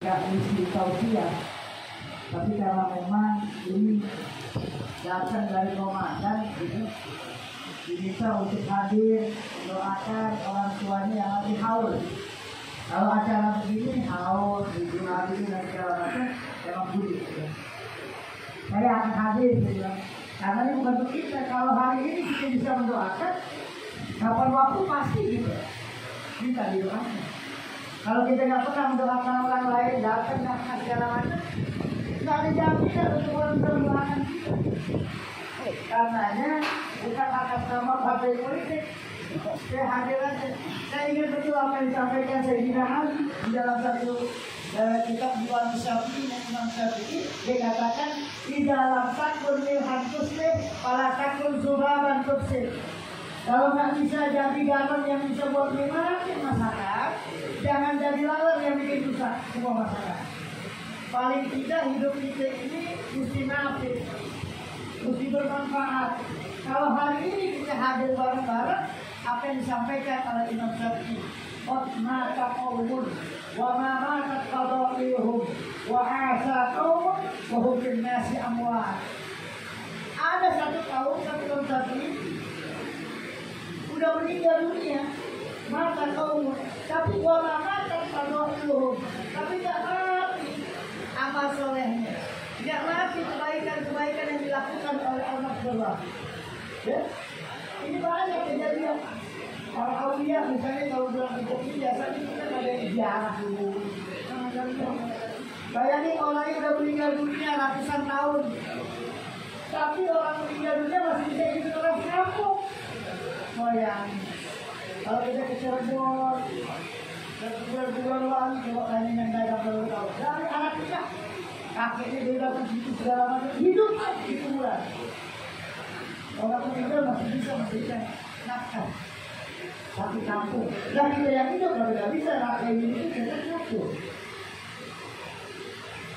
misi tausiah, tapi karena memang ini datang dari komandan, gitu, diminta untuk hadir doakan orang tuanya yang lagi haul. Kalau acara begini haul, gitu, hadir dan segala macam, memang sulit. Gitu. Saya akan hadir, gitu. Karena ini bukan untuk kita. Kalau hari ini kita bisa mendoakan, kapan waktu pasti gitu. Kita didoakan. Kalau kita nggak pernah mendoakan orang lain, datang dan segala macam, nggak ada jaminan untuk orang mendoakan kita. Karenanya bukan atas nama partai politik. Saya hadir aja. Saya ingin betul apa yang disampaikan Sayyidina Ali di dalam satu kitab Diwan Syafi'i, Imam Syafi'i. Dia katakan di dalam takun milhan tusbih, pada takun zubaban tufsir. Kalau nggak bisa jadi galon yang bisa buat nikmatin masyarakat, jangan jadi lalat yang bikin rusak semua masyarakat. Paling tidak hidup kita ini mesti nafis, mesti bermanfaat. Kalau hari ini kita hadir bareng-bareng, apa yang disampaikan oleh Imam Syafi'i, mata qawmun wa ma matat qada'ihum wa asa qawmun wa hum bin nasi amwat. Ada satu kaum, satu Syafi'i udah meninggal dunia, mata kaum, tapi wala mata qada'ihum, tapi tidak mati amal solehnya, tidak mati kebaikan-kebaikan yang dilakukan oleh anak Allah. Ya, ini banyak kejadian. Orang aulia misalnya kalau bilang hidup ini biasanya kita ada ziarah dulu. Bayangin orang yang udah meninggal dunia ratusan tahun, tapi orang meninggal dunia masih bisa hidup orang kampung. Yang kalau kita ke Cirebon, ke bulan-bulan, coba tanya yang dagang baru tahu. Dari anak kita, kakeknya dia dapat gitu segala macam, hidup di kuburan. Orang meninggal masih bisa nafkah. Tapi kampung, dan kita yang hidup nggak bisa rakyat ini kita cukup.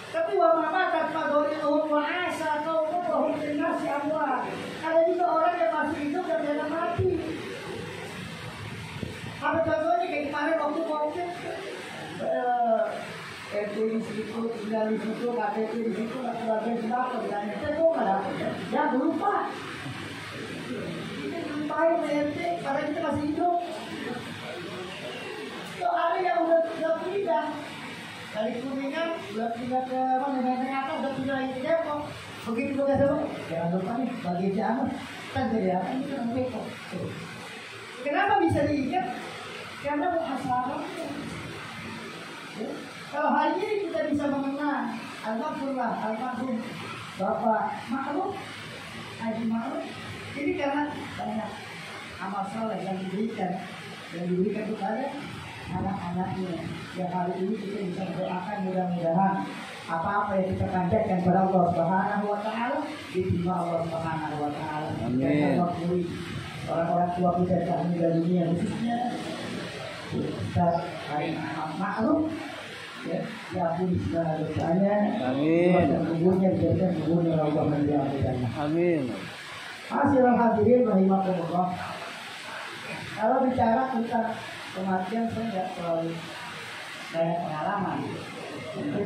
Tapi wama tanpa dori wa asa kau bahwa nasi amwat. Ada juga orang yang masih hidup dan tidak mati. Apa contohnya kayak kemarin waktu mau RT di situ, tinggal di situ, KTP di situ, keluarga sembako dan itu kok nggak dapat. Ya lupa. Kita lupain RT, karena kita masih hidup. Itu ada yang udah pindah. Dari Kuningan, udah pindah ke mana? Ternyata udah pindah lagi ke Depok. Begitu juga sama, jangan lupa nih bagi jalan. Kan jadi apa? Ini kan Depok. Kenapa bisa diingat? Karena muhasabah. Ya. Kalau hari ini kita bisa mengenang Alhamdulillah, almarhum Bapak Ma'ruf, Haji Ma'ruf. Ini karena banyak amal soleh yang diberikan kepada anak-anaknya. Yang hari ini kita bisa berdoakan mudah-mudahan apa-apa yang kita panjatkan kepada Allah Subhanahu wa taala diterima Allah Subhanahu wa taala. Amin. Orang-orang tua kita yang meninggal dunia khususnya Ustaz Ma'ruf, ya pun segala dosanya. Amin. Dan kuburnya dijadikan kuburnya Allah menjadi. Amin. Hasil hadirin rahimakumullah. Kalau bicara tentang kematian saya nggak terlalu banyak pengalaman, mungkin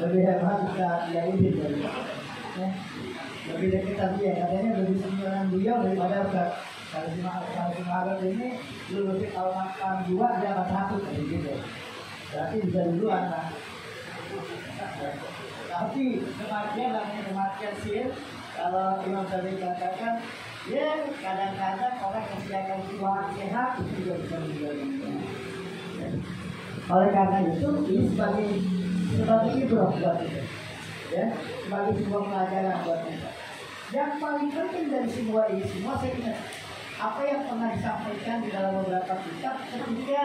lebih hebat bisa Yahudi dari lebih dekat tadi ya, katanya lebih senior beliau daripada kalau Simahat ini lulusin Al-Makam 2 dia Al-Makam 1 kayak gitu, berarti bisa duluan lah. Tapi kematian namanya kematian sihir, kalau Imam Syafi'i katakan ya kadang-kadang orang yang sedang Tuhan sehat itu juga bisa meninggal dunia. Oleh karena itu ini sebagai ibrah buat kita, ya, sebagai sebuah pelajaran buat kita. Yang paling penting dari semua ini semua saya ingat apa yang pernah disampaikan di dalam beberapa kitab ketika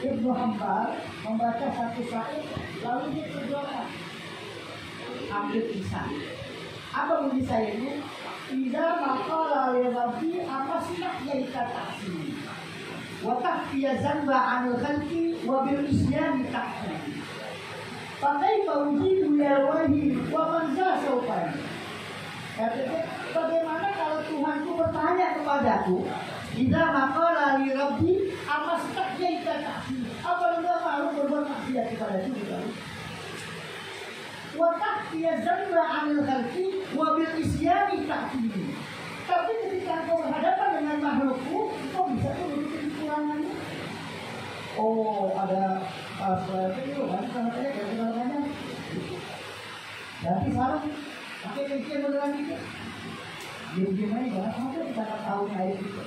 Ibnu Hanbal membaca satu syair lalu dia berdoa ambil kisah. Apa bunyi syairnya? Idza maqala li rabbi amasnah yaika ta'sini wa tahfiya zanba 'anil khalqi wa bil isyani tahfini. Pakai ujidu ya wahi wa man za saupan. Katanya, bagaimana kalau Tuhanku bertanya kepadaku, idza maqala li rabbi amasnah yaika ta'sini. Apa enggak pada itu juga. Wa tahtiya zanba 'anil khalqi wa bil isyani ta'tini. Tapi ketika kau berhadapan dengan makhlukku, kau bisa tuh nutupi kekurangannya. Oh, ada itu kan katanya kekurangannya. Tapi sekarang pakai pikiran beneran gitu. Diam-diam aja jangan sampai kita tahu air itu.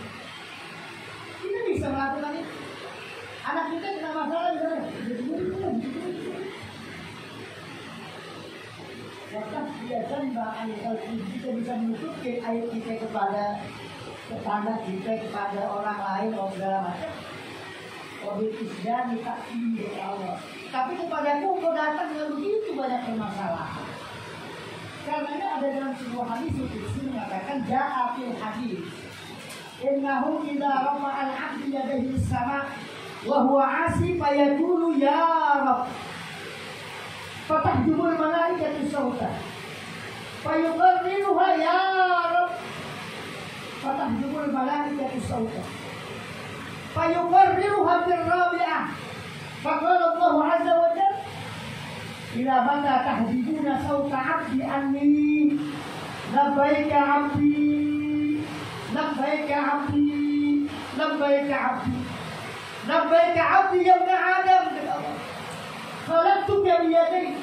Kita bisa melakukan itu. Anak kita kena masalah misalnya. Waktu biasa kalau kita bisa menutupi air kita kepada tetangga kita, kepada orang lain, orang segala macam. Wabil isyan tak tinggi Allah. Tapi kepadaku kau datang dengan begitu banyak permasalahan. Karena ada dalam sebuah hadis yang mengatakan ja'a fil hadis. Innahu idza rafa'al 'abdu yadayhi as-sama' wa huwa 'asi fayaqulu ya Rabb. Fatahjubul malaikatu sawta. Fayuqarriruha ya Rabb. Fatahjubul malaikatu sawta. Fayuqarriruha bil rabi'ah. Faqala Allah 'azza wa jalla ila mata tahdibuna sawta 'abdi anni labbaika 'abdi labbaika 'abdi labbaika 'abdi labbaika 'abdi ya ibn Adam khalaqtuka bi yadayk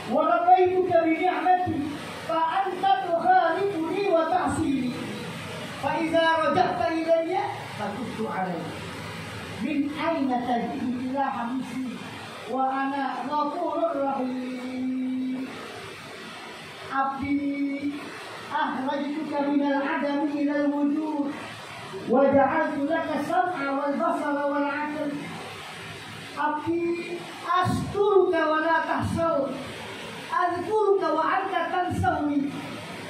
wa rabbaytuka bi ni'mati fa anta tukhalifuni wa ta'sini fa idza raja'ta ilayya faqultu 'alayka min ayna tajidu ila hamisi wa ana ghafurur rahim abdi akhrajtuka minal adami ilal wujud wa ja'altu laka sam'a wal basara wal 'aql abdi asturuka wa la tahsaw azkuruka wa anta tansawni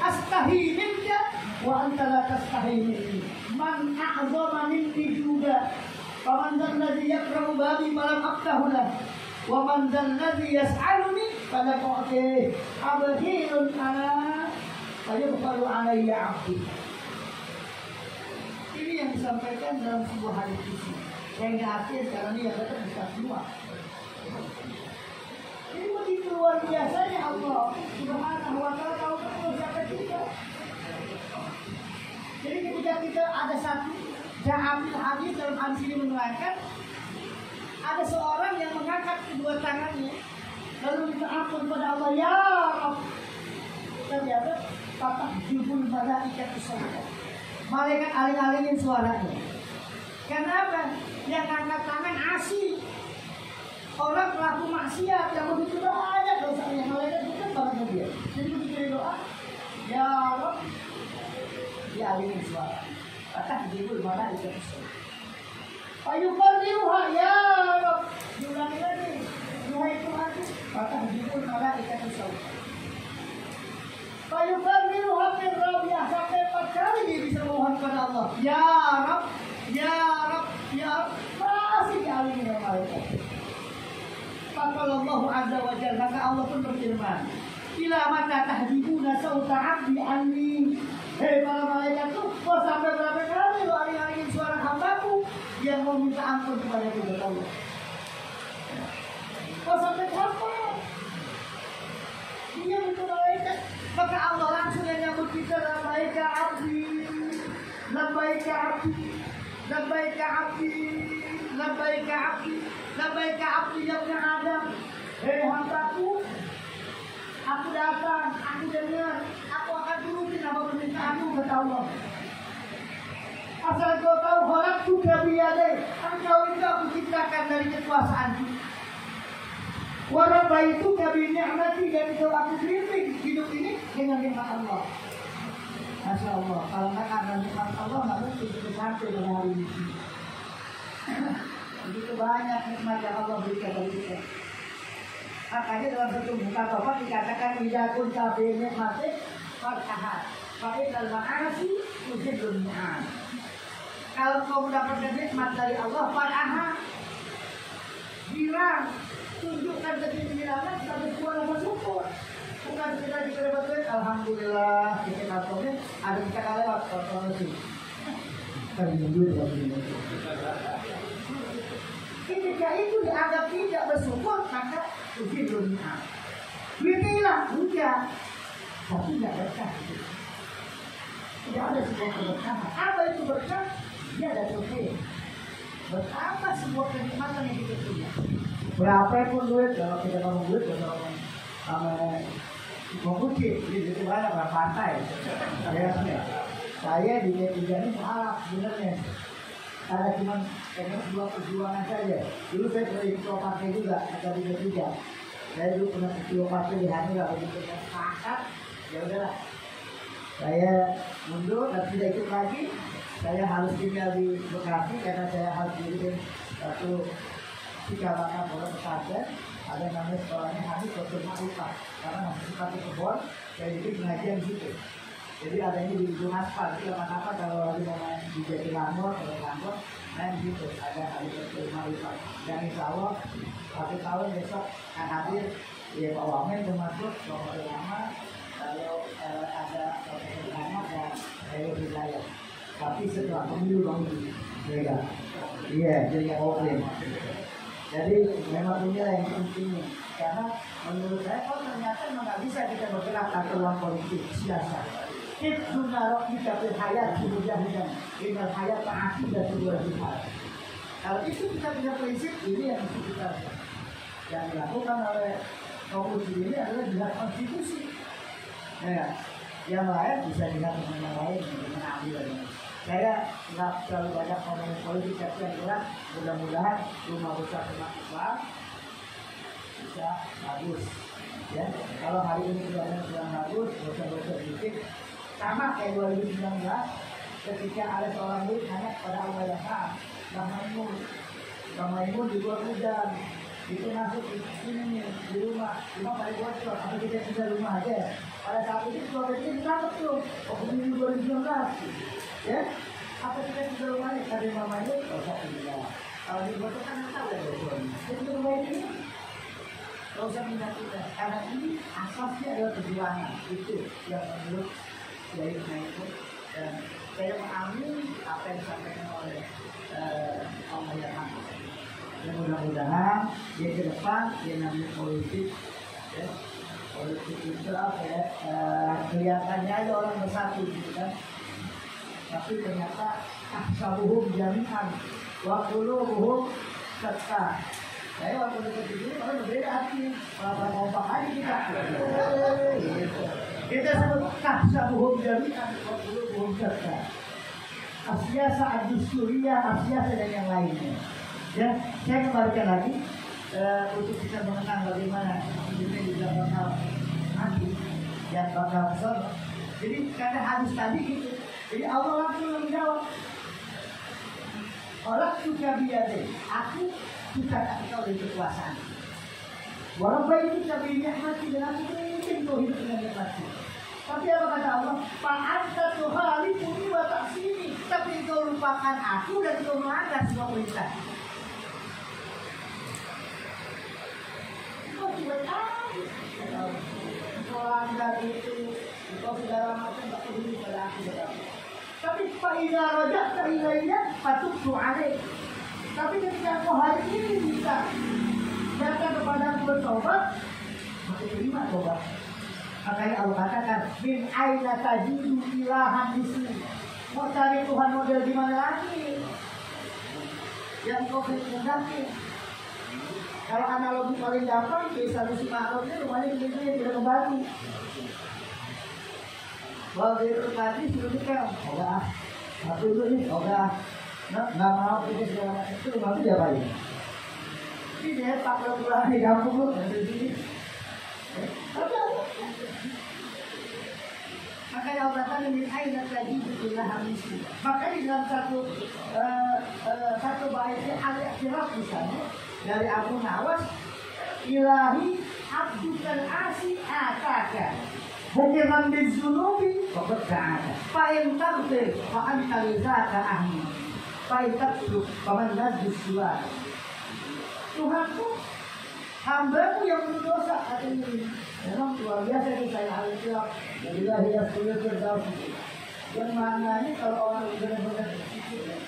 astahi minka wa anta la tastahi minni man a'zama minni juga faman dzal ladzi yaqrabu babi falam aftahu lahu wa man dzal ladzi yas'aluni falam u'tihi abkhilun ana fayuqbalu alayya 'abdi. Ini yang disampaikan dalam sebuah hadis ini. Yang artinya sekarang ini yang kata bisa keluar. Ini begitu luar biasanya Allah Subhanahu wa ta'ala tahu betul siapa kita. Jadi ketika kita ada satu Ja'afil hadis dalam hadis ini menerangkan ada seorang yang mengangkat kedua tangannya lalu minta ampun pada Allah ya Rabb. Ternyata fatahjubul malaikatu sawta. Malaikat aling-alingin suaranya. Kenapa? Yang angkat tangan asih. Orang pelaku maksiat yang begitu banyak dosanya. Malaikat bukan banget dia. Jadi begitu doa ya Rabb dialingin suara. Fatahjubul malaikatu sawta. Fayuqarriruha ya Rabb. Diulangi lagi. Duhai Tuhan, fatahjubul malaikatu sawta. Fayuqarriruha bil rabi'ah sampai 4 kali dia bisa mohon kepada Allah. Ya Rabb, ya Rabb, ya Rabb. Masih dialingin oleh malaikat. Faqala Allah azza wa jalla, maka Allah pun berfirman, ila mata tahdibuna sawta 'abdi anni. Hei para malaikat tuh, kok sampai berapa kali lo aling-alingin suara hambaku yang mau minta ampun kepada kita Allah. Kok sampai kapan? Dia minta malaikat. Maka Allah langsung yang nyambut kita labbaika 'abdi labbaika 'abdi labbaika 'abdi labbaika 'abdi labbaika 'abdi ya ibn Adam. Hei hambaku, aku datang, aku dengar, aku akan turutin apa permintaanmu kata Allah. Asal kau tahu khalaqtuka bi yadayk, engkau itu aku ciptakan dari kekuasaanku. Wa rabbaytuka bi ni'mati, dan itu aku bimbing hidup ini dengan nikmat Allah. Masya Allah, kalau nggak karena nikmat Allah nggak mungkin kita sampai pada hari ini. Begitu banyak nikmat yang Allah berikan kepada kita. Makanya dalam satu muka topik dikatakan idza kunta bi ni'mati farhah fa innal ma'asi tujibun ni'am. Kalau kau mendapatkan nikmat dari Allah, farhah, bilang, tunjukkan kegembiraan sebagai sebuah rasa syukur. Bukan kita dikatakan alhamdulillah kita katanya ada kita lewat kalau itu. Ketika itu dianggap tidak bersyukur, maka Jumat. Duitnya hilang, enggak. Tapi enggak berkah. Tidak ada sebuah keberkahan. Apa itu berkah? Dia ada trofei. Berapa sebuah kenikmatan yang kita punya? Berapapun duit, kalau kita ngomong duit, kalau mau kucing, di situ banyak orang pantai. Saya di D3 ini salah sebenarnya. Ada cuma kayaknya dua perjuangan saja. Dulu saya pernah ikut ketua partai juga, ada di D3. Saya dulu pernah ketua partai di Hanura, kalau begitu saya sepakat, ya udahlah. Saya mundur dan tidak ikut lagi. Saya harus tinggal di Bekasi karena saya harus dikirim satu kecamatan Pondok Pesantren. Ada yang namanya sekolahnya Hanif Dr. Ma'rifah. Karena masih suka di kebun, saya bikin pengajian di situ. Jadi adanya di ujung aspal, itu apa kalau lagi mau main di Jatilangor, kalau Langor, main di situ. Ada Hanif Dr. Ma'rifah. Dan insya Allah, 1 tahun besok akan hadir ya Pak Wamen termasuk Bapak Ulama. Kalau ada Muhammad dan saya wilayah, tapi setelah pemilu bang mereka, iya jadi oke. Jadi memang inilah yang penting karena menurut saya ternyata memang nggak bisa kita bergerak tanpa ruang politik siasa. Itu narok kita berhayat kemudian dengan hayat taati dan sebuah jihad. Kalau itu kita punya prinsip ini yang harus kita yang dilakukan oleh kaum muslimin ini adalah jihad konstitusi. Ya, yang lain bisa dilihat dengan yang lain dengan ambil. Saya nggak terlalu banyak ngomongin politik, tapi yang jelas mudah-mudahan rumah besar umat Islam bisa bagus. Ya, kalau hari ini sudah bagus, dosa-dosa sedikit, sama kayak 2019 ketika ada seorang murid hanya pada Allah yang Maha, Bang Maimun di luar hujan. Itu masuk di sini di rumah pada bocor, apa kita tinggal rumah aja. Pada saat itu keluarga kita ditangkap tuh, ini 2019, ya. Apa kita tinggal rumahnya karena mamanya dosa tidak. Kalau di bocor kan tahu ya bocor. Jadi rumah ini dosa tidak kita. Karena ini asasnya adalah perjuangan itu yang menurut dari itu dan saya mengamini apa yang disampaikan oleh Allah yang Maha. Dan mudah-mudahan dia ke depan dia namanya politik, ya. Politik itu apa ya? Kelihatannya aja orang bersatu gitu kan, tapi ternyata ahsabuhum jami'an wa qulubuhum syatta. Saya waktu dekat ini orang berbeda hati, kalau kompak aja kita. Kita sebut ahsabuhum jami'an wa qulubuhum syatta. Asyasa ad-dusuriyah, asyasa dan yang lainnya. Ya, saya kembalikan lagi untuk kita mengenal bagaimana ini juga bakal mati, yang bakal besar. Jadi karena hadis tadi gitu, jadi Allah langsung menjawab, orang suka biade, aku suka tak kau dari kekuasaan. Walau baik itu tapi nikmati dan aku mungkin kau hidup dengan nikmati. Tapi apa kata Allah? Fa'anta tuhalifu wa taksini, tapi kau lupakan aku dan kau melanggar semua perintah. Melanggar itu, kau segala macam tak peduli pada aku. Tapi fa'idha rojak ta'ilainya patut su'alaih. Tapi ketika kau hari ini bisa datang kepada aku bertobat, maka terima tobat. Makanya Allah katakan, min aina tajidu ilahan disini. Mau cari Tuhan model di mana lagi? Yang kau kehendaki. Kalau analogi paling gampang, desa Lusi Makrobnya rumahnya gede-gede, tidak kembali. Kalau dia terkati, suruh dikel. Udah, satu dulu nih, udah. Nggak mau itu segala macam itu, rumah itu diapain? Ini dia tak pulang di kampung lu, dari sini. Makanya Allah kata min aina tajidu ilahan disini. Makanya dalam satu baitnya al-ikhtiraf misalnya dari Abu Nawas, ilahi abdukal asi ataka hukiman bizunubi wabeka'aka fa'in taghfir fa'anta lizaka ahmi fa'in taghfir fa'man najis suara. Tuhanku, hambamu yang berdosa kata ini. Memang luar biasa itu saya al-ikhtiraf. Jadilah hias kulit berdaus. Yang maknanya kalau orang benar-benar berpikir,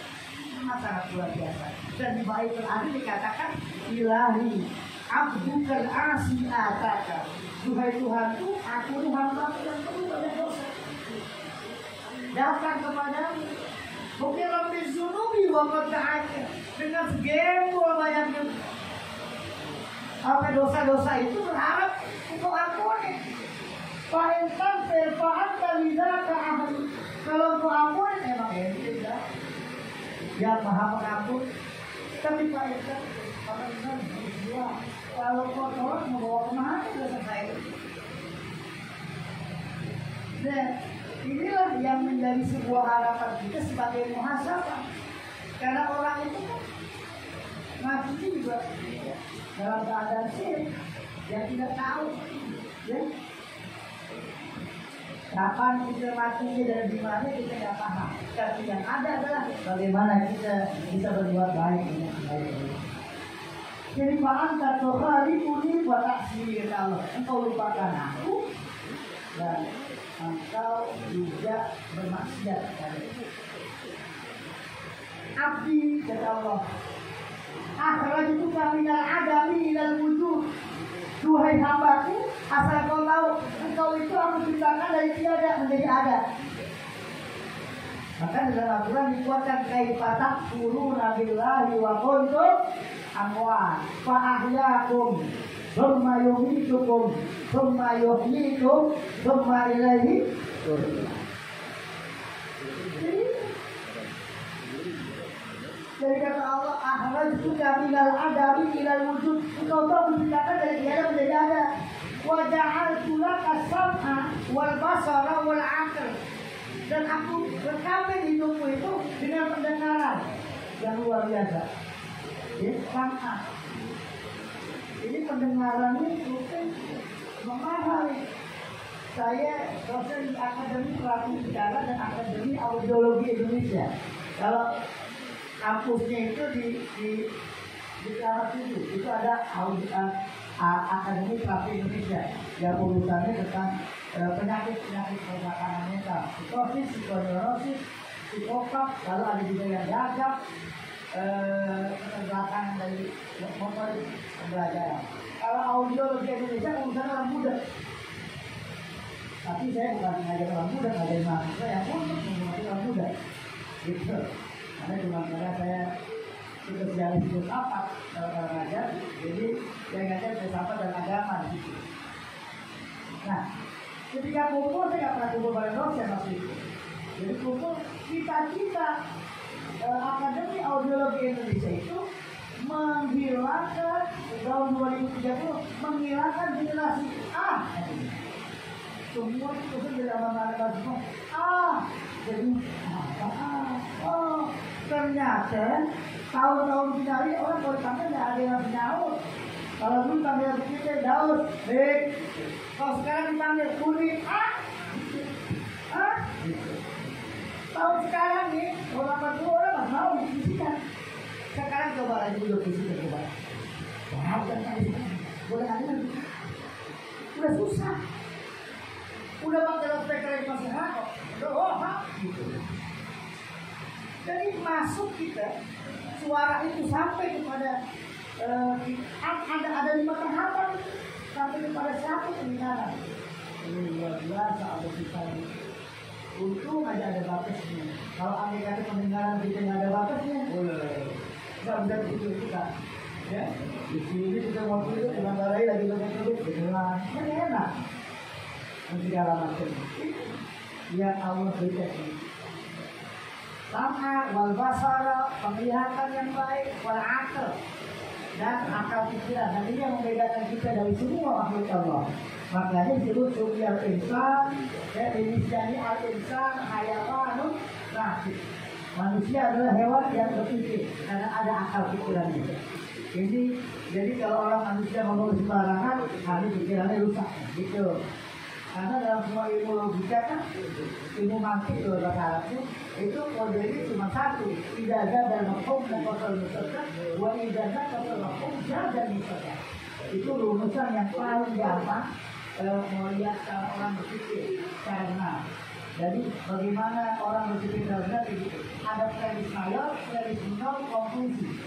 sangat luar biasa. Dan di bait terakhir dikatakan ilahi Abdukal asi ataka. Duhai Tuhanku, aku ini hamba yang penuh banyak dosa. Datang kepadamu. Mungkin Rabbi Zunubi wa qata'aka. Dengan segembul banyaknya apa dosa-dosa itu berharap untuk ampuni. Fa'intan firfa'an kalidaka ahli. Kalau untuk ampuni memang ente ya. Yang maha pengampun. Tapi fa'intan kalau kotor membawa kemana sudah selesai. Dan inilah yang menjadi sebuah harapan kita sebagai muhasabah. Karena orang itu kan mati juga dalam keadaan syirik yang tidak tahu, ya. Kapan kita matinya dan di mana kita tidak paham. Tapi yang ada adalah bagaimana kita bisa berbuat baik dengan baik. Jadi fa'an katohari kuni wa taksir Allah. Engkau lupakan aku dan engkau juga bermaksiat kepada-Ku. Abdi kata Allah, akhrajtuka minal adami ilal wujud. Duhai hambaku, asal kau tahu, engkau itu aku ciptakan dari tiada menjadi ada. Maka dalam Al-Quran dikuatkan kaifatak kuruna billahi wa kuntum amwat fa ahyaakum thumma yumitukum thumma yuhyikum thumma ilaihi turja'un. Jadi kata Allah, akhrajtuka minal adami ilal wujud. Engkau telah menciptakan dari tiada menjadi ada. Wa ja'altu laka as-sam'a wal basara wal 'aql. Dan aku rekamin hidupmu itu dengan pendengaran yang luar biasa. Ya, sam'a. Ini pendengaran itu memahal. Saya dosen di Akademi Pelaku Bicara dan Akademi Audiologi Indonesia. Kalau kampusnya itu di Kelapa itu ada Akademi Pelaku Indonesia yang urusannya tentang penyakit-penyakit pergerakan mental, psikosis, psikoneurosis, psikopat, lalu ada juga yang gagap, keterbelakangan dari motorik pembelajaran. Kalau audiologi Indonesia urusan orang muda. Tapi saya bukan mengajar orang muda, mengajar mahasiswa yang untuk mengerti orang muda. Gitu. Karena cuma karena saya spesialis itu apa ngajar, jadi saya ngajar filsafat dan agama gitu. Nah, ketika kumpul saya nggak pernah kumpul bareng dosen waktu itu. Jadi kumpul cita-cita Akademi Audiologi Indonesia itu menghilangkan tahun 2030 menghilangkan generasi A. Semua itu tidak mengatakan semua jadi ternyata tahun-tahun finali orang kalau dipanggil tidak ada yang menyaut. Kalau dulu panggil kita Daud, kalau sekarang dipanggil kulit tahun sekarang nih orang berdua orang nggak mau dikisikan. Sekarang coba lagi duduk di situ coba. Boleh ada udah susah. Udah pakai loudspeaker yang masih kok. Gitu. Jadi masuk kita suara itu sampai kepada ada 5 tahapan sampai kepada 1 pendengaran. Ini luar biasa ada kita. Untung aja ada batasnya. Kalau andai kata pendengaran kita nggak ada batasnya, nggak bisa begitu kita. Ya, di sini kita mau tidur dengan barai lagi begitu beneran, kan enak. Segala macam yang Allah berikan ini. Sam'a wal basara, penglihatan yang baik, wal aql dan akal pikiran. Dan ini yang membedakan kita dari semua makhluk Allah. Makanya disebut surial insan, ya ini al-insan hayawanun nasib. Manusia adalah hewan yang berpikir karena ada akal pikirannya. Jadi kalau orang manusia ngomong sembarangan, hari pikirannya rusak, gitu. Karena dalam semua ilmu logika kan, ilmu mantik bahasa Arabnya itu kodenya cuma satu, ijaza dan makom dan kosol mustafa, wa ijaza kosol makom dan mustafa. Itu rumusan yang paling gampang melihat orang berpikir secara benar. Jadi bagaimana orang berpikir secara benar itu ada premis mayor, premis minor, konklusi.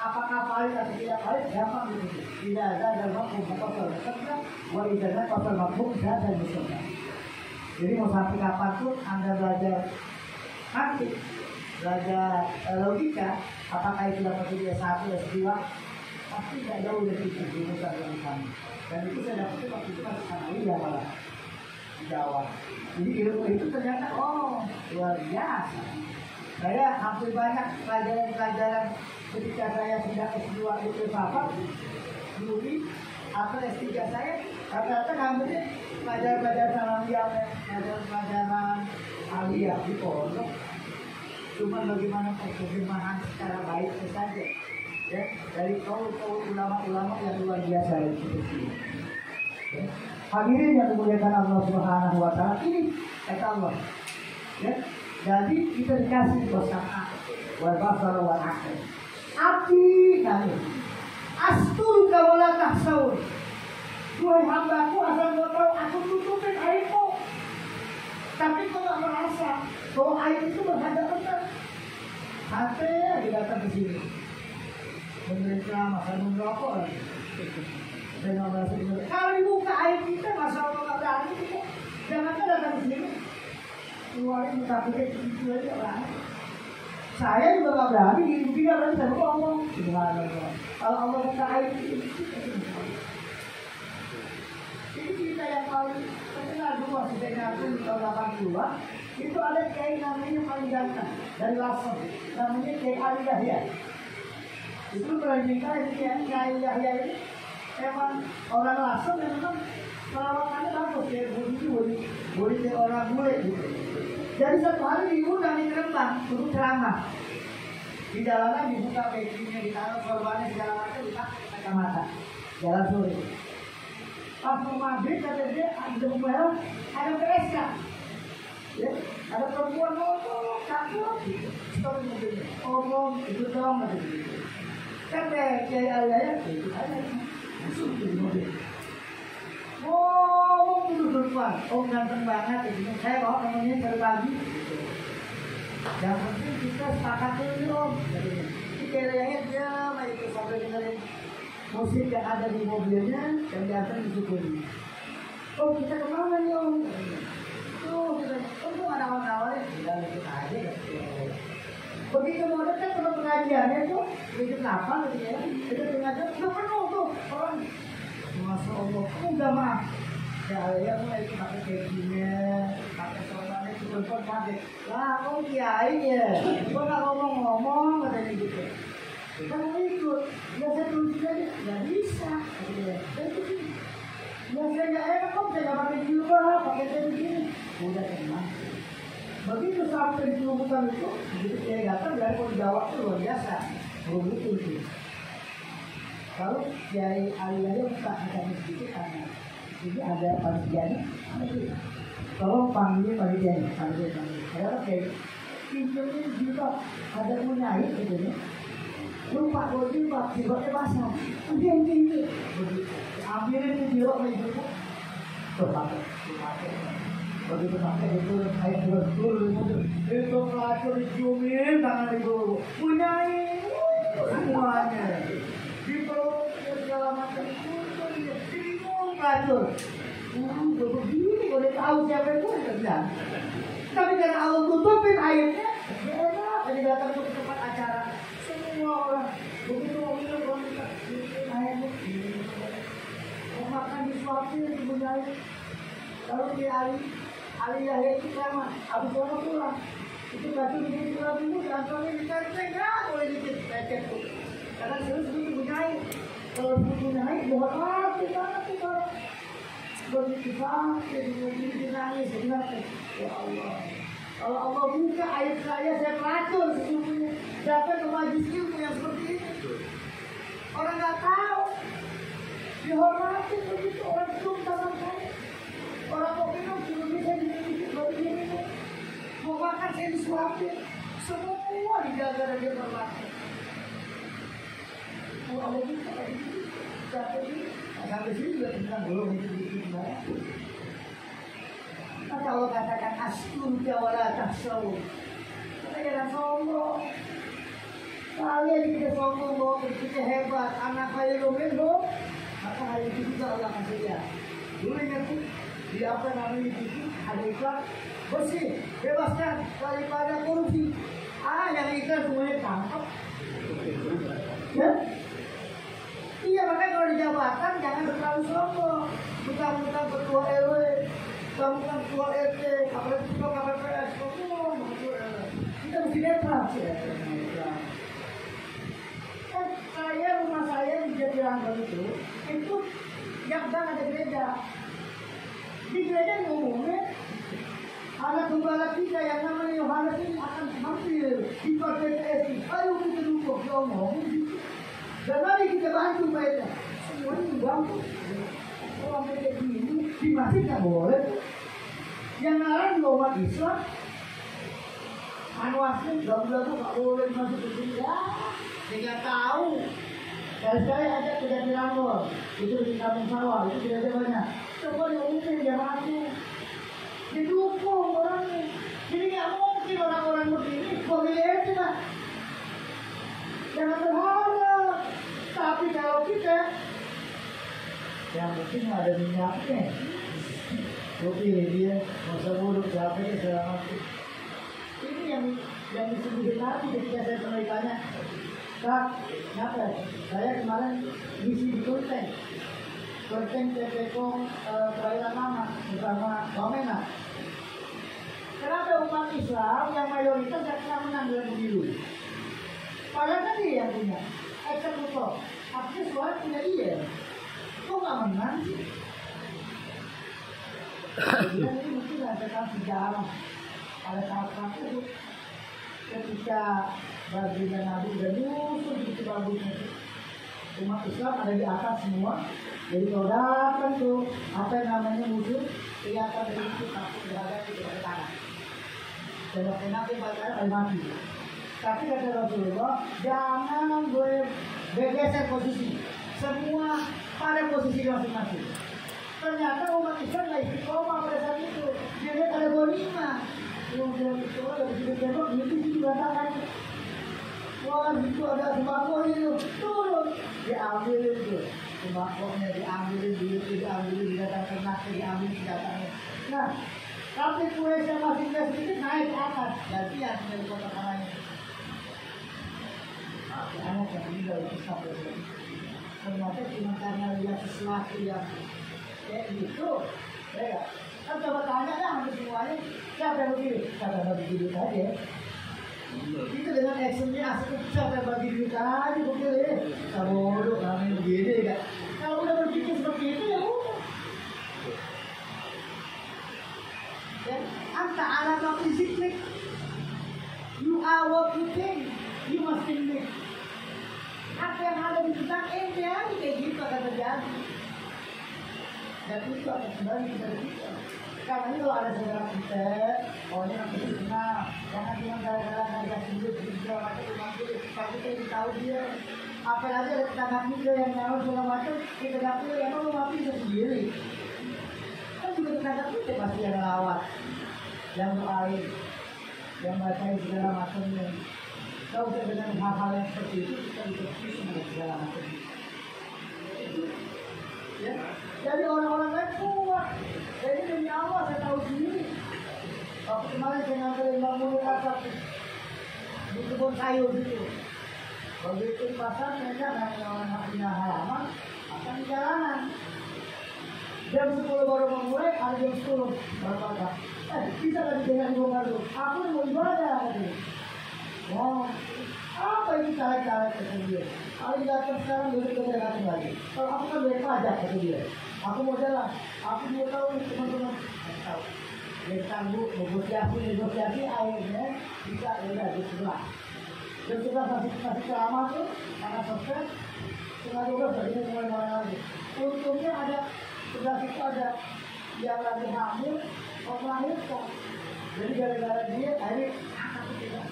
apakah valid atau tidak valid, gampang gitu. Tidak ada dalam hukum kosong karena walidana kosong hukum dan musola. Jadi mau sampai kapanpun Anda belajar nanti, belajar logika, apakah itu dapat dia S1, S2, pasti tidak jauh dari itu rumuskan dari kami. Dan itu saya dapatnya waktu itu masih Analia malah di Jawa. Jadi ilmu itu ternyata luar biasa. Saya hampir banyak pelajaran ketika saya sudah S2 itu filsafat, dulu atau S3 saya rata-rata ngambilnya pelajaran pelajaran aliyah di pondok. Cuma bagaimana penerjemahan secara baik saja, ya, dari kaul ulama-ulama yang luar biasa itu. Ya. Hadirin yang dimuliakan Allah Subhanahu Wa Taala, ini kata Allah. Ya. Jadi kita dikasih dosa wal basar wal aql. Abdi kami astul kawala tahsaun. Tuhan hambaku asal mau tahu aku tutupin airku. Tapi kau tak merasa bahwa air itu berhadapan dengan hati dia datang ke sini. Mereka masa merokok lagi. Dengan merasa benar. Kalau dibuka air kita masa Allah tak berani kita. Jangan datang ke sini. Keluarin muka kita itu aja orang. Saya juga tak berani diri kita berani sama Allah. Kalau Allah buka air itu. Ini cerita yang paling terkenal dulu sebenarnya aku di tahun 80 itu ada kiai namanya paling ganteng dari Lasem, namanya Kiai Ali Yahya. Itu bercerita Kiai Yahya ini emang orang Lasem yang memang perawakannya bagus ya, budi kayak orang bule gitu. Jadi satu hari diundang di Rembang untuk ceramah. Di jalanan dibuka backingnya, ditaruh korbannya segala macam, dipakai kacamata. Jalan sore. Pas mau maghrib kata dia ada merah, ada PSK, ya, ada perempuan ngomong, cakep, stop mobilnya, ngomong itu dong, kata dia. Kata Kiai Aliyah itu ada masuk di mobil, ngomong dulu perempuan, ganteng banget, ini saya bawa namanya berbagi. Yang penting kita sepakat dulu, katanya. Ini Kiai Aliyah diam aja itu sampai dengerin musik yang ada di mobilnya dan datang disyukuri. Kita kemana nih Om? Kita untuk ada awal-awalnya tidak ikut aja ya. Begitu mau dekat tempat pengajiannya tuh, itu kenapa gitu ya? Itu pengajian udah penuh tuh orang. Masya Allah, udah mah. Ya mulai itu pakai kejunya, pakai soalnya itu telepon pakai. Lah, kiai ya, gua nggak ngomong-ngomong katanya gitu. Kita mau ikut, ya saya tulis aja, nggak bisa. Ya saya nggak enak kok, saya nggak pakai jilbab, pakai kayak begini. Udah tenang. Begitu sampai di Lumbukan itu, begitu saya datang dari kalau dijawab itu luar biasa, begitu sih. Kalau Kiai Aliyah buka ada sedikit karena ini ada panitianya, kalau panggilnya panitianya, kalau kayak pinjamnya jilbab, ada menaik gitu ya. Lupa bawa jilbab, jilbabnya basah. Dia tinggi. Ambilin itu jilbab lagi jilbab. Pakai. Begitu pakai itu air turun itu pelacur diciumin tangan itu. Punyain semuanya. Dipeluk segala macam itu bingung pelacur. Begini boleh tahu siapa itu kan. Tapi karena Allah tutupin airnya, enak. Jadi datang ke tempat acara. Semua orang begitu minum airnya mau makan disuapin dibunyai. Kalau di Aliyah itu sama abis orang pulang itu baju di pulang dulu jangan dicari nggak boleh dicek tuh karena serius itu dibunyai. Kalau dibunyai buat hati banget itu begitu banget jadi nangis ya Allah. Kalau Allah buka air saya pelacur sesungguhnya datang ke majlis ilmu yang seperti ini. Orang nggak tahu, dihormati begitu orang belum sama saya. Orang mau minum cuma bisa dikit baru dia minum. Mau makan saya disuapin, semua dijaga dan dihormati. Kalau Allah buka kayak gitu, sampai sini juga tentang belum itu banyak. Maka Allah katakan astur jawala tahsaw. Kita jangan sombong. Kalian kita sombong bahwa kita hebat, anak kaya Romero, maka hari itu juga Allah kasih dia. Dulu ingat tuh, di apa namanya itu ada iklan bersih, bebaskan daripada korupsi. Yang iklan semuanya tangkap. Ya? Iya, makanya kalau di jabatan jangan terlalu sombong. Bukan ketua RW, bukan ketua RT, apalagi ketua KPPS, kita mesti netral sih. Rumah saya di Jatirangga itu yang ada gereja. Di gereja ngomongnya anak gembala kita yang namanya Yohanes ini akan hampir di PTS. Ayo kita dukung, ngomong. Dan mari kita bantu mereka. Semuanya bantu. Orang kayak gini di masjid nggak boleh. Yang larang umat Islam. Anwasnya gamblang tuh nggak boleh masuk ke sini. Ya, dia tahu. Dan saya ajak ke Jatirangga, itu di kampung sawah, itu tidak banyak. Coba diumumin dia masuk, didukung orangnya. Jadi nggak mungkin orang-orang begini boleh lah. Jangan berharap. Tapi kalau kita, yang mungkin ada minyaknya, kopi dia masa buruk capek segala macam. Ini yang disebut Nabi ketika saya pernah tanya. Kak, kenapa? Saya kemarin misi di Kulteng Cepekong perairan lama bersama Wamena. Kenapa umat Islam yang mayoritas tidak pernah menang dalam pemilu? Padahal kan dia yang punya eksekutor. Artinya suara punya dia. Kok nggak menang sih? Kemudian ini mungkin ada sejarah pada saat itu ketika baginda Nabi udah nyusun begitu bagusnya umat Islam ada di atas semua. Jadi kalau datang tuh apa yang namanya musuh kelihatan dari itu takut berada di tanah. Dan waktu Nabi baca mati. Tapi kata Rasulullah jangan bergeser posisi. Semua pada posisi masing-masing. Ternyata umat Islam nggak istiqomah pada saat itu. Dia lihat ada bonima. Yang itu ada di sini tembok, itu diberantakan. Wah, itu ada sembako itu, turun, diambil itu, sembakonya diambil, duitnya diambil, didatangkan nasi diambil, didatangkan. Nah, tapi kue yang masih sedikit naik ke atas, gantian dari kota lain. Anak yang meninggal itu sampai ini. Ternyata cuma karena lihat sesuatu yang kayak gitu, ya. Kan coba tanya dah hampir semuanya, siapa yang begini? Siapa yang begini aja. Itu dengan actionnya asik, siapa yang bagi duit aja, begini. Bodoh, kami begini kan. Kalau udah berpikir seperti itu ya udah. Ya, anta ala nafsi zikrik. You are what you think. You must think. Apa yang ada di benak ente aja kayak gitu akan terjadi. Dan itu akan kembali kepada kita. Karena ini kalau ada saudara kita, oh ini nanti kenal, jangan cuma gara-gara ngajak hidup, segala macam, tapi kita tahu dia. Apalagi ada tetangga kita yang nyawa segala macam, kita dapat yang mau mati sendiri. Kan juga tetangga kita pasti yang lawat, yang doain, yang bacain segala macamnya. Kalau kita dengan hal-hal yang seperti itu, kita bisa semua segala macam. Ya, jadi orang-orang lain kuat. Jadi demi Allah saya tahu sendiri. Waktu kemarin saya nganterin bangun apa di kebun sayur gitu. Begitu di pasar mereka orang punya halaman akan di jalanan. Jam 10 baru memulai, ada jam 10 berapa? Bisa lagi dengan bongkar dulu. Aku mau ibadah tadi. Wow, apa ini cara-cara kata dia? Kalau datang sekarang dulu kita datang lagi. Kalau aku kan bayar pajak kata dia. Aku mau jalan, aku mau tahu teman-teman. Tahu. Dia tangguh negosiasi akhirnya bisa udah di sebelah. Dan sebelah masih lama tuh karena sukses. Setengah 12 ini mulai lagi. Untungnya ada sebelah situ ada yang lagi hamil, mau melahirkan. Jadi gara-gara dia akhirnya aku tidak.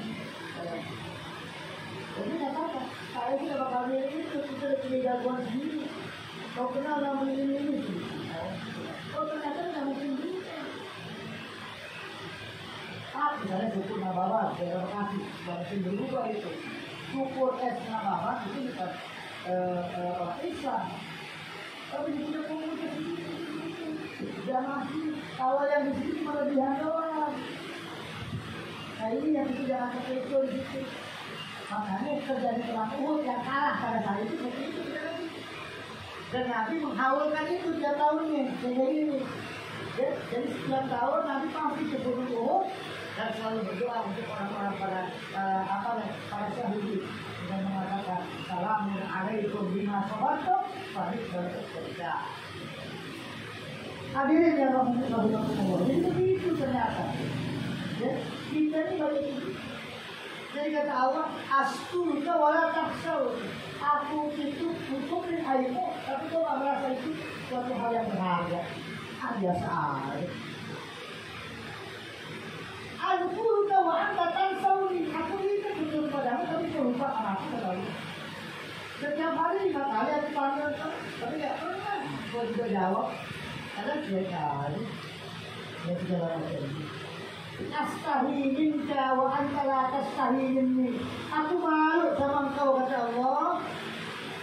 Jadi nggak apa-apa. Saya sih kalau kali ini kita udah punya jagoan sendiri. Kau kenal nama ini sih. Oh ternyata nggak mungkin juga. Misalnya syukur nabawar, terima kasih. Nggak mungkin berubah itu. syukur nama itu bukan orang Islam. Tapi di sini komunitas dan masih kalau yang di sini kelebihan doang. Nah ini yang itu jangan terkejut di situ. Makanya terjadi perang Uhud yang kalah pada saat itu seperti itu. Dan Nabi menghaulkan itu tiap tahunnya. Jadi setiap tahun Nabi pasti ke Gunung Uhud dan selalu berdoa untuk orang-orang para syahid dan mengatakan Assalamualaikum bima sabartum farid berkerja. Hadirin yang rahmatullah. Jadi begitu ternyata. Ya, kita ini banyak itu. Jadi kata Allah, astuka wala takhshaw. Aku itu hukumin airmu, tapi kau tak merasa itu suatu hal yang berharga. Biasa aja. Al-Qur'an wa anta tansawni. Aku ini kan betul padamu, tapi kau lupa anakku katamu. Setiap hari 5 kali aku panggil kau, tapi tidak pernah. Kau juga jawab. Ada 3 kali. Ya sudah lama. Astahi minka wa anta la tastahi minni. Aku malu sama engkau kata Allah.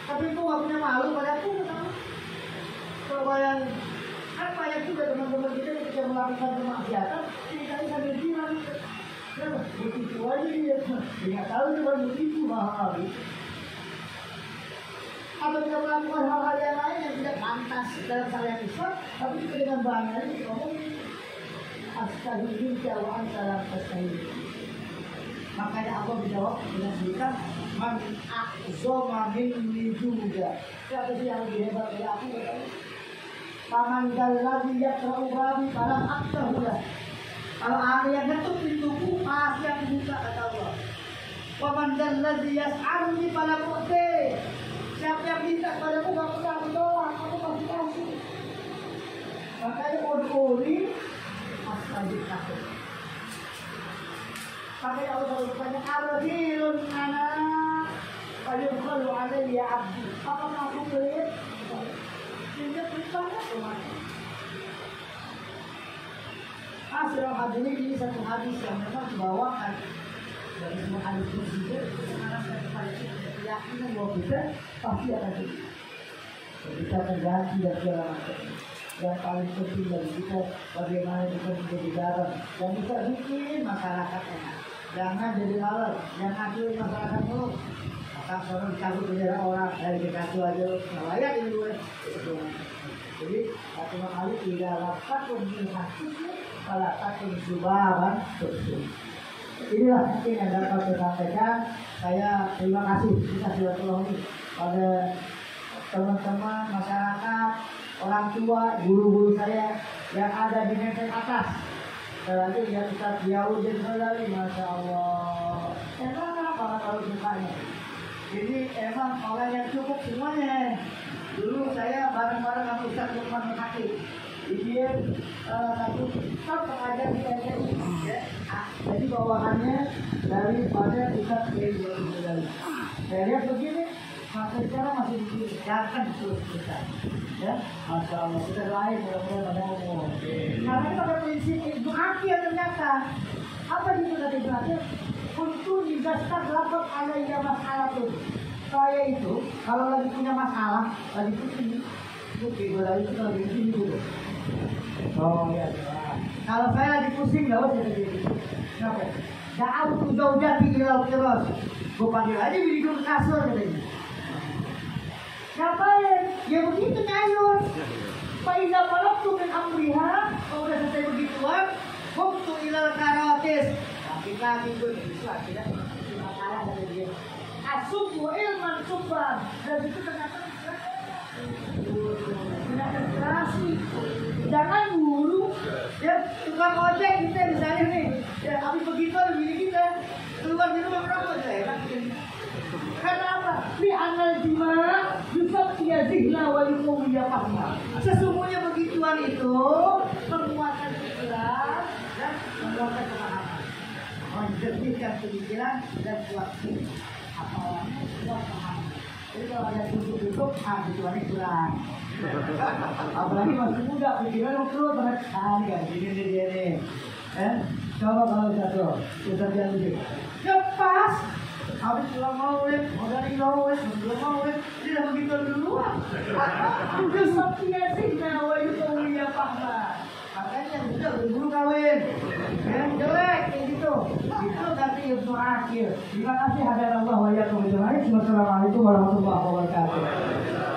Tapi engkau gak punya malu padaku kata Allah. Coba yang apa yang juga teman-teman kita ketika melakukan kemaksiatan kita sambil bilang begitu aja dia nggak tahu cuma begitu mahal. Atau kita melakukan hal-hal yang lain yang tidak pantas dalam syariat Islam, tapi kita dengan bangga ini ngomong astaghfirullah wa anta la tastaghfir. Makanya Allah menjawab dengan cerita man a'zama minni juga. Siapa sih yang lebih hebat dari aku kata paman galladzi yaqra'u babi falam aktahu lah. Kalau ada yang ketuk pintuku pasti yang buka kata Allah. Paman galladzi yas'aluni falam u'ti. Siapa yang minta padaku gak pernah aku doang, aku pasti kasih. Makanya udhuri astagfirullah. Makanya Allah selalu bertanya, Ar-Rahilun anak Fayukhlu alayya abdi. Apakah aku pelit? Sehingga bertanya kemana? Hasil hadis ini satu hadis yang memang dibawakan dari semua hadis tersebut. Sekarang saya kepada kita keyakinan bahwa kita pasti akan hidup. Kita akan ganti dan segala macam. Yang paling penting dari kita bagaimana kita menjadi garam dan bisa bikin masyarakat enak. Jangan jadi lalat, jangan ngacuin masyarakat dulu. Akan selalu dicabut bendera orang dari Bekasi aja, layak ini gue. Jadi Imam Ali tidak lakukan hasilnya, kalau takut subaban betul. Inilah mungkin yang dapat saya sampaikan. Saya terima kasih kita silaturahmi pada teman-teman masyarakat, orang tua, guru-guru saya yang ada di menteng atas. Lagi ya Ustaz Diyaudin Salali, Masya Allah. Emang apa kalau mukanya? Jadi emang orang yang cukup semuanya. Dulu saya bareng-bareng sama Ustaz Lukman Hakim. Dia satu pengajar di PNU. Ya. Jadi bawahannya daripada Ustaz Diyaudin Salali. Saya lihat begini. Masa sekarang masih dikerjakan terus kita, ya, Masya Allah, kita lain mudah-mudahan pada umum. Karena itu ada prinsip Ibnu Akhir ternyata. Apa itu kata Ibnu Akhir? Untuk digaskan lapor alaiya masalah tuh. Saya itu kalau lagi punya masalah, lagi pusing, itu lagi kita lagi pusing dulu. Oh ya, kalau saya lagi pusing, gak usah jadi. Kenapa? Da'au tu zaujati ilal firas. Gue panggil aja bini gue ke kasur katanya. Ngapain? Ya begitu nyayur. Faiza balagtu min amriha. Kalau udah selesai begituan, waktu ilal karatis. Kaki-kaki gue bisa tidak masalah dari dia. Asubu ilman subhan. Dan itu ternyata inspirasi. Jangan dulu ya tukang ojek kita misalnya nih. Ya habis begitu begini kita keluar di rumah merokok saya. Karena apa? Li anal jima yusab yazihna wa yuqawiyya fahma. Sesungguhnya begituan itu menguatkan pikiran dan menguatkan pemahaman, menjernihkan pemikiran dan kuat hafalannya, kuat pemahaman. Jadi kalau ada tutup-tutup, begituannya kurang. Apalagi masih muda, pikiran terus banget. Kan gini dia nih. Coba kalau jatuh, kita lihat dulu. Lepas habis pulang maulid, mau dari maulid, sebelum maulid, dia udah begitu duluan. Udah setia sih nawa itu ya Pak. Makanya yang muda berburu kawin, yang jelek kayak gitu. Itu nanti ilmu akhir. Terima kasih hadirat Allah wa iyyakum ajmain. Wassalamualaikum warahmatullahi wabarakatuh.